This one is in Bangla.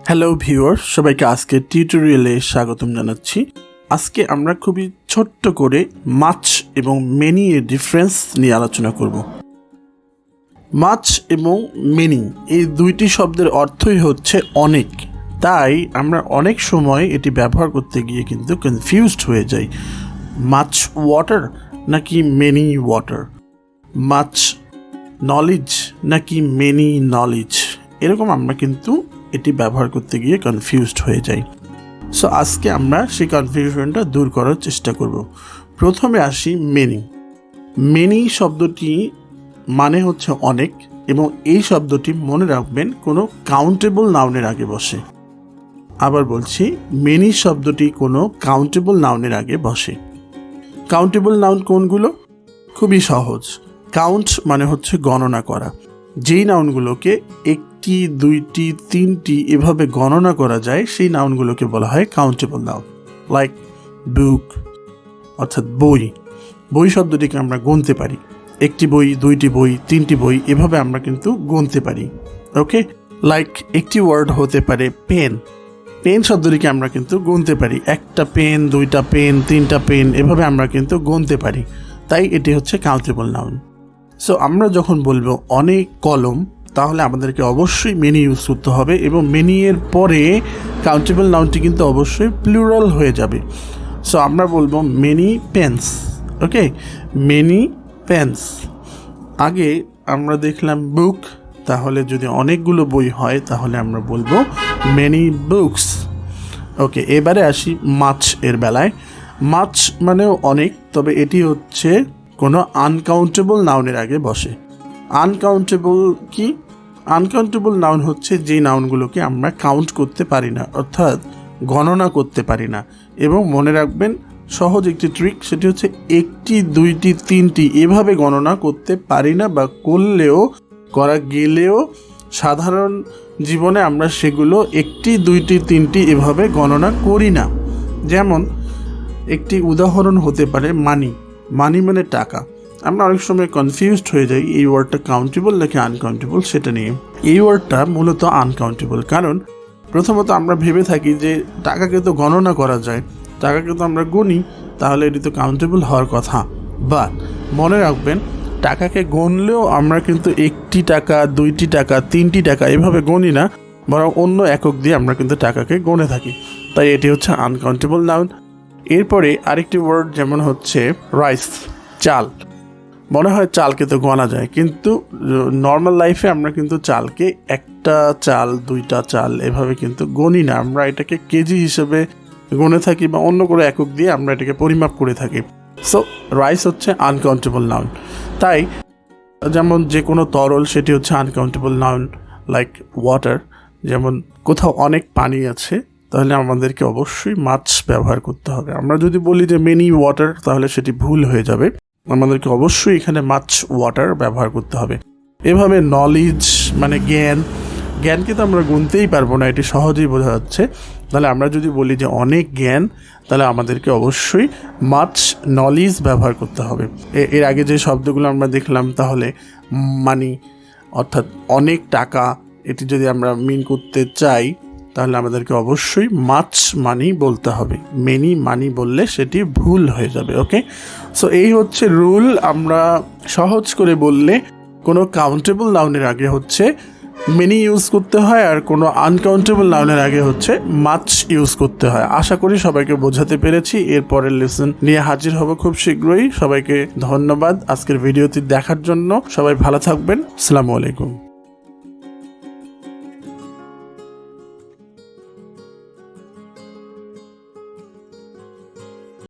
হ্যালো ভিউয়ার, সবাইকে আজকে টিউটোরিয়ালে স্বাগতম জানাচ্ছি। আজকে আমরা খুবই ছোট্ট করে মাচ এবং মেনি এর ডিফারেন্স নিয়ে আলোচনা করব। মাচ এবং মেনি এই দুইটি শব্দের অর্থই হচ্ছে অনেক, তাই আমরা অনেক সময় এটি ব্যবহার করতে গিয়ে কিন্তু কনফিউজড হয়ে যাই। মাচ ওয়াটার নাকি মেনি ওয়াটার, মাচ নলেজ নাকি মেনি নলেজ, এরকম আমরা কিন্তু এটি ব্যবহার করতে গিয়ে কনফিউজড হয়ে যাই। সো আজকে আমরা সেই কনফিউশনটা দূর করার চেষ্টা করব। প্রথমে আসি মেনি। মেনি শব্দটি মানে হচ্ছে অনেক, এবং এই শব্দটি মনে রাখবেন কোনো কাউন্টেবল নাউনের আগে বসে। আবার বলছি, মেনি শব্দটি কোনো কাউন্টেবল নাউনের আগে বসে। কাউন্টেবল নাউন কোনগুলো? খুবই সহজ। কাউন্ট মানে হচ্ছে গণনা করা। যেই নাউনগুলোকে একটি, দুইটি, তিনটি এভাবে গণনা করা যায় সেই নাউনগুলোকে বলা হয় কাউন্টেবল নাউন। লাইক বুক, অর্থাৎ বই। বই শব্দটিকে আমরা গুনতে পারি। একটি বই, দুইটি বই, তিনটি বই, এভাবে আমরা কিন্তু গুনতে পারি। ওকে, লাইক একটি ওয়ার্ড হতে পারে পেন। পেন শব্দটিকে আমরা কিন্তু গুনতে পারি। একটা পেন, দুইটা পেন, তিনটা পেন, এভাবে আমরা কিন্তু গুনতে পারি। তাই এটি হচ্ছে কাউন্টেবল নাউন। সো আমরা যখন বলবো অনেক কলম, তাহলে আমাদেরকে অবশ্যই মেনি ইউজ করতে হবে, এবং মেনি এর পরে কাউন্টেবল নাউনটি কিন্তু অবশ্যই প্লুরাল হয়ে যাবে। সো আমরা বলবো মেনি পেন্স। ওকে, মেনি পেন্স। আগে আমরা দেখলাম বুক, তাহলে যদি অনেকগুলো বই হয় তাহলে আমরা বলবো মেনি বুকস। ওকে, এবারে আসি মাছ এর বেলায়। মাছ মানেও অনেক, তবে এটি হচ্ছে কোনো আনকাউন্টেবল নাউনের আগে বসে। আনকাউন্টেবল কি? আনকাউন্টেবল নাউন হচ্ছে যে নাউনগুলোকে আমরা কাউন্ট করতে পারি না, অর্থাৎ গণনা করতে পারি না। এবং মনে রাখবেন সহজ একটি ট্রিক, সেটি হচ্ছে একটি, দুইটি, তিনটি এভাবে গণনা করতে পারি না, বা করলেও, করা গেলেও সাধারণ জীবনে আমরা সেগুলো একটি, দুইটি, তিনটি এভাবে গণনা করি না। যেমন একটি উদাহরণ হতে পারে মানি। মানি মানে টাকা। আমরা অনেক সময় কনফিউজড হয়ে যাই এই ওয়ার্ডটা কাউন্টেবল নাকি আনকাউন্টেবল সেটা নিয়ে। এই ওয়ার্ডটা মূলত আনকাউন্টেবল, কারণ প্রথমত আমরা ভেবে থাকি যে টাকাকে তো গণনা করা যায়, টাকাকে তো আমরা গুনি, তাহলে এটি তো কাউন্টেবল হওয়ার কথা। বাট মনে রাখবেন, টাকাকে গণলেও আমরা কিন্তু একটি টাকা, দুইটি টাকা, তিনটি টাকা এভাবে গণি না, বরং অন্য একক দিয়ে আমরা কিন্তু টাকাকে গণে থাকি। তাই এটি হচ্ছে আনকাউন্টেবল নাউন। এরপরে আরেকটি ওয়ার্ড যেমন হচ্ছে রাইস, চাল। মনে হয় চালকে তো গণা যায়, কিন্তু নর্মাল লাইফে আমরা কিন্তু চালকে একটা চাল, দুইটা চাল এভাবে কিন্তু গণি না। আমরা এটাকে কেজি হিসেবে গণে থাকি, বা অন্য করে একক দিয়ে আমরা এটাকে পরিমাপ করে থাকি। সো রাইস হচ্ছে আনকাউন্টেবল নাউন। তাই যেমন যে কোনো তরল, সেটি হচ্ছে আনকাউন্টেবল নাউন। লাইক ওয়াটার, যেমন কোথাও অনেক পানি আছে, তাহলে আমাদেরকে অবশ্যই মাছ ব্যবহার করতে হবে। আমরা যদি বলি যে মেনি ওয়াটার, তাহলে সেটি ভুল হয়ে যাবে। আমাদেরকে অবশ্যই এখানে মাছ ওয়াটার ব্যবহার করতে হবে। এভাবে নলেজ মানে জ্ঞান, জ্ঞানকে তো আমরা গুনতেই পারবো না, এটি সহজেই বোঝা যাচ্ছে। তাহলে আমরা যদি বলি যে অনেক জ্ঞান, তাহলে আমাদেরকে অবশ্যই মাছ নলেজ ব্যবহার করতে হবে। এর আগে যে শব্দগুলো আমরা দেখলাম, তাহলে মানি অর্থাৎ অনেক টাকা, এটি যদি আমরা মিন করতে চাই তাহলে আমাদেরকে অবশ্যই মাছ মানি বলতে হবে। মেনি মানি বললে সেটি ভুল হয়ে যাবে। ওকে, সো এই হচ্ছে রুল। আমরা সহজ করে বললে কোনো কাউন্টেবল নাউনের আগে হচ্ছে মেনি ইউজ করতে হয়, আর কোনো আনকাউন্টেবল নাউনের আগে হচ্ছে মাছ ইউজ করতে হয়। আশা করি সবাইকে বোঝাতে পেরেছি। এরপরের লেসন নিয়ে হাজির হব খুব শীঘ্রই। সবাইকে ধন্যবাদ আজকের ভিডিওটি দেখার জন্য। সবাই ভালো থাকবেন। আসসালামু আলাইকুম।